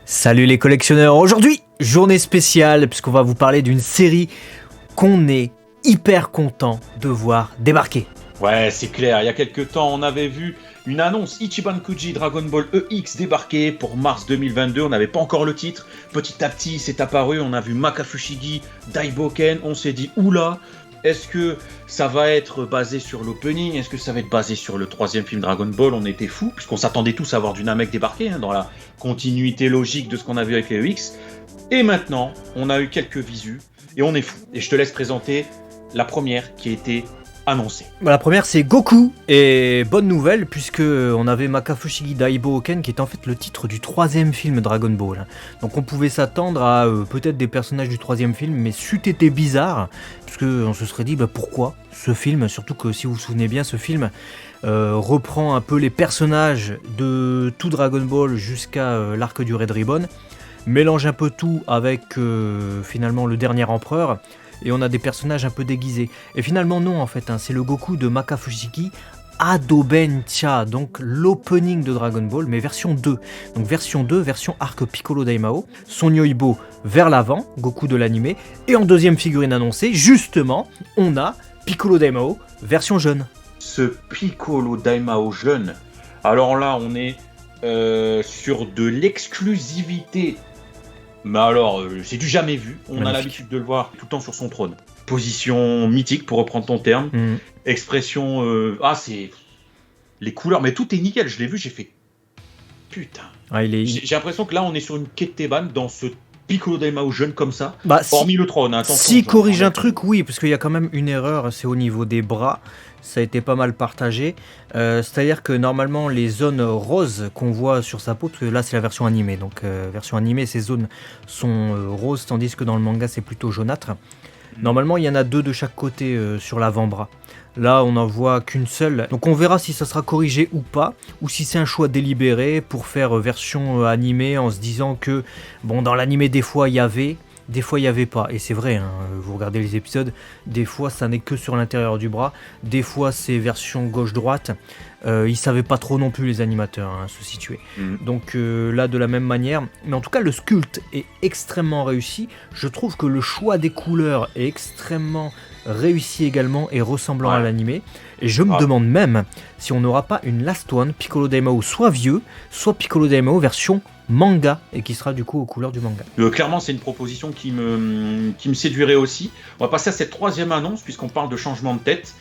Salut les collectionneurs, aujourd'hui journée spéciale puisqu'on va vous parler d'une série qu'on est hyper content de voir débarquer. Ouais, c'est clair, il y a quelques temps on avait vu une annonce Ichiban Kuji Dragon Ball EX débarquer pour mars 2022, on n'avait pas encore le titre, petit à petit c'est apparu, on a vu Makafushigi Daiboken, on s'est dit oula, est-ce que ça va être basé sur l'opening, est-ce que ça va être basé sur le troisième film Dragon Ball, on était fous, puisqu'on s'attendait tous à voir du Namek débarquer, dans la continuité logique de ce qu'on a vu avec les EX, et maintenant on a eu quelques visus, et on est fous, et je te laisse présenter la première qui a été annoncée. La première c'est Goku, et bonne nouvelle puisque on avait Makafushigi Daiboken qui est en fait le titre du troisième film Dragon Ball. Donc on pouvait s'attendre à peut-être des personnages du troisième film, mais c'eût été bizarre, parce qu'on se serait dit pourquoi ce film, surtout que si vous vous souvenez bien ce film reprend un peu les personnages de tout Dragon Ball jusqu'à l'arc du Red Ribbon, mélange un peu tout avec finalement le dernier empereur, et on a des personnages un peu déguisés. Et finalement non en fait, c'est le Goku de Makafushigi Adobencha, donc l'opening de Dragon Ball, mais version 2. Donc version 2, version arc Piccolo Daimao, son Yoibo vers l'avant, Goku de l'animé, et en deuxième figurine annoncée, justement, on a Piccolo Daimao, version jeune. Ce Piccolo Daimao jeune, alors là on est sur de l'exclusivité. Mais alors, c'est du jamais vu. On a l'habitude de le voir tout le temps sur son trône. Position mythique, pour reprendre ton terme. Expression... c'est... Les couleurs, mais tout est nickel. Je l'ai vu, j'ai fait... Putain. J'ai l'impression que là, on est sur une Ketteban dans ce Piccolo Daimao jeune comme ça. Hormis le trône, attention. S'il corrige un truc, oui, parce qu'il y a quand même une erreur, c'est au niveau des bras. Ça a été pas mal partagé. C'est-à-dire que normalement, les zones roses qu'on voit sur sa peau, parce que là, c'est la version animée. Donc, version animée, ces zones sont roses, tandis que dans le manga, c'est plutôt jaunâtre. Normalement, il y en a 2 de chaque côté sur l'avant-bras. Là, on n'en voit qu'une seule. Donc, on verra si ça sera corrigé ou pas, ou si c'est un choix délibéré pour faire version animée en se disant que, dans l'animé, des fois, il y avait... Des fois il n'y avait pas, et c'est vrai, vous regardez les épisodes, des fois ça n'est que sur l'intérieur du bras, des fois c'est version gauche-droite, ils savaient pas trop non plus les animateurs se situer. Donc là de la même manière, mais en tout cas le sculpte est extrêmement réussi, je trouve que le choix des couleurs est extrêmement réussi également et ressemblant à l'animé, et je me demande même si on n'aura pas une Last One, Piccolo Daimao soit vieux, soit Piccolo Daimao version manga, et qui sera du coup aux couleurs du manga. Clairement c'est une proposition qui me séduirait aussi. On va passer à cette troisième annonce puisqu'on parle de changement de tête.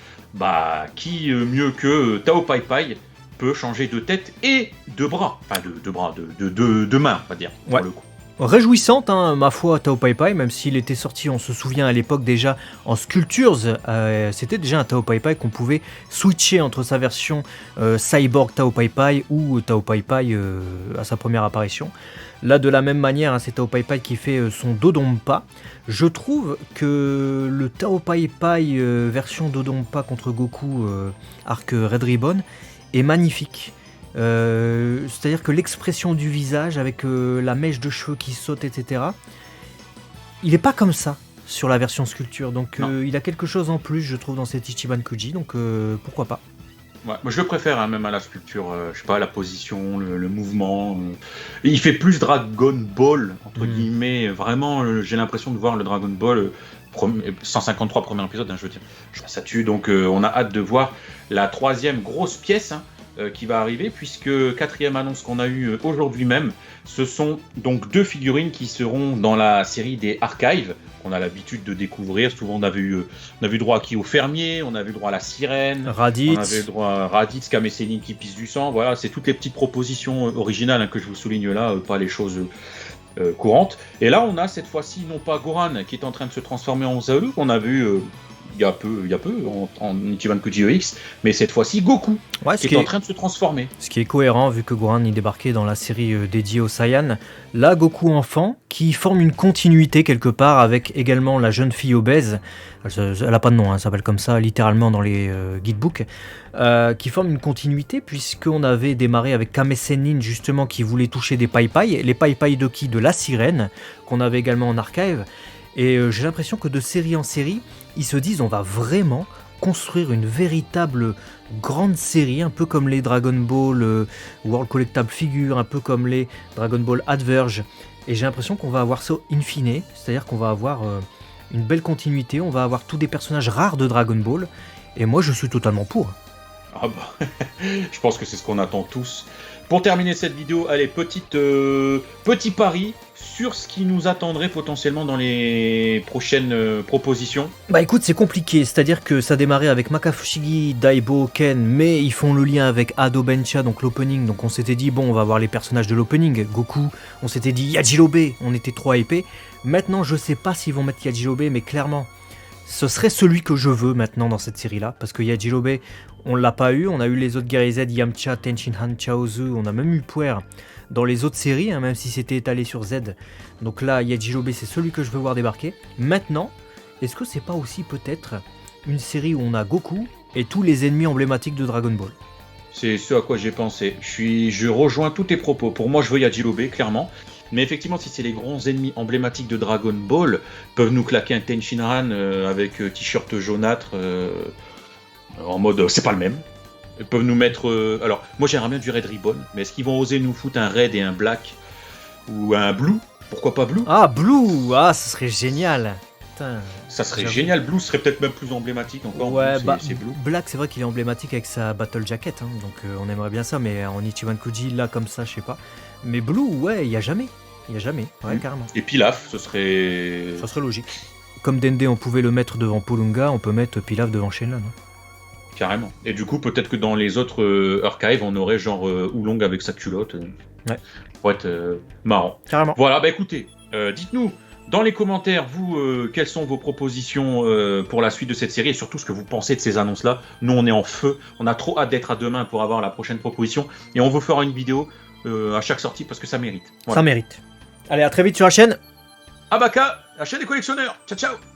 Qui mieux que Tao Pai Pai peut changer de tête et de bras, enfin de main on va dire pour le coup. Réjouissante, ma foi, Tao Pai Pai, même s'il était sorti, on se souvient à l'époque déjà en Sculptures, c'était déjà un Tao Pai Pai qu'on pouvait switcher entre sa version Cyborg Tao Pai Pai ou Tao Pai Pai à sa première apparition. Là, de la même manière, c'est Tao Pai Pai qui fait son Dodonpa. Je trouve que le Tao Pai Pai version Dodonpa contre Goku arc Red Ribbon est magnifique. C'est-à-dire que l'expression du visage avec la mèche de cheveux qui saute, etc., il n'est pas comme ça sur la version sculpture, donc il a quelque chose en plus, je trouve, dans cet Ichiban Kuji, donc pourquoi pas. Ouais, moi je le préfère même à la sculpture, je sais pas, la position, le mouvement. Il fait plus Dragon Ball, entre guillemets, vraiment, j'ai l'impression de voir le Dragon Ball 153 premier épisode, je veux dire. Ça tue, donc on a hâte de voir la troisième grosse pièce qui va arriver, puisque quatrième annonce qu'on a eue aujourd'hui même, ce sont donc 2 figurines qui seront dans la série des Archives, qu'on a l'habitude de découvrir. Souvent on a vu droit à Kyo Fermier, on a vu droit à la Sirène, Raditz. On avait droit à Raditz, Kame Sennin qui pisse du sang, voilà, c'est toutes les petites propositions originales que je vous souligne là, pas les choses courantes. Et là on a cette fois-ci non pas Goran qui est en train de se transformer en Zaulu, qu'on a vu il y a peu en Ichiban Kuji EX, mais cette fois-ci Goku qui est en train de se transformer. Ce qui est cohérent vu que Gohan y débarquait dans la série dédiée au Saiyan. Là, Goku enfant qui forme une continuité quelque part avec également la jeune fille obèse. Elle a pas de nom, elle s'appelle comme ça littéralement dans les guidebooks. Qui forme une continuité puisqu'on avait démarré avec Kame Sennin justement qui voulait toucher des Pai Pai, les Pai Pai de qui ? De la Sirène qu'on avait également en archive. Et j'ai l'impression que de série en série, ils se disent on va vraiment construire une véritable grande série, un peu comme les Dragon Ball World Collectable Figure, un peu comme les Dragon Ball Adverge. Et j'ai l'impression qu'on va avoir ça in fine, c'est-à-dire qu'on va avoir une belle continuité, on va avoir tous des personnages rares de Dragon Ball, et moi je suis totalement pour. Ah bah, je pense que c'est ce qu'on attend tous. Pour terminer cette vidéo, allez, petit pari sur ce qui nous attendrait potentiellement dans les prochaines propositions. Bah écoute, c'est compliqué, c'est-à-dire que ça démarrait avec Makafushigi, Daibo, Ken, mais ils font le lien avec Ado Bencha, donc l'opening, donc on s'était dit, bon, on va voir les personnages de l'opening, Goku, on s'était dit Yajirobe, on était trop hypés. Maintenant, je sais pas s'ils vont mettre Yajirobe, mais clairement, ce serait celui que je veux maintenant dans cette série-là, parce que Yajirobe, on l'a pas eu, on a eu les autres guerriers Z, Yamcha, Tenshinhan, Chaozu, on a même eu Puer dans les autres séries, hein, même si c'était étalé sur Z. Donc là, Yajirobe, c'est celui que je veux voir débarquer. Maintenant, est-ce que c'est pas aussi peut-être une série où on a Goku et tous les ennemis emblématiques de Dragon Ball? C'est ce à quoi j'ai pensé. Je rejoins tous tes propos. Pour moi, je veux Yajirobe, clairement. Mais effectivement, si c'est les grands ennemis emblématiques de Dragon Ball, peuvent nous claquer un Tenshinhan avec t-shirt jaunâtre en mode c'est pas le même. Ils peuvent nous mettre. Alors, moi j'aimerais bien du Red Ribbon, mais est-ce qu'ils vont oser nous foutre un Red et un Black ou un Blue? Pourquoi pas Blue? Ah, Blue! Ah, ce serait génial! Putain, Ça serait j'avoue. génial. Blue serait peut-être même plus emblématique encore. Ouais, Blue, bah, c'est Blue. Black, c'est vrai qu'il est emblématique avec sa Battle Jacket, hein, donc on aimerait bien ça, mais en Ichiban Kuji, là, comme ça, je sais pas. Mais Blue, ouais, il y a jamais. Il y a jamais, ouais, carrément. Et Pilaf, ce serait. Ça serait logique. Comme Dende, on pouvait le mettre devant Polunga, on peut mettre Pilaf devant Shenlong. Hein. Carrément. Et du coup, peut-être que dans les autres archives, on aurait genre Oolong avec sa culotte. Ouais. Pour être marrant. Carrément. Voilà, bah écoutez, dites-nous dans les commentaires, vous, quelles sont vos propositions pour la suite de cette série et surtout ce que vous pensez de ces annonces-là. Nous, on est en feu. On a trop hâte d'être à demain pour avoir la prochaine proposition. Et on vous fera une vidéo à chaque sortie parce que ça mérite. Voilà. Ça mérite. Allez, à très vite sur la chaîne. Abaka, la chaîne des collectionneurs. Ciao, ciao.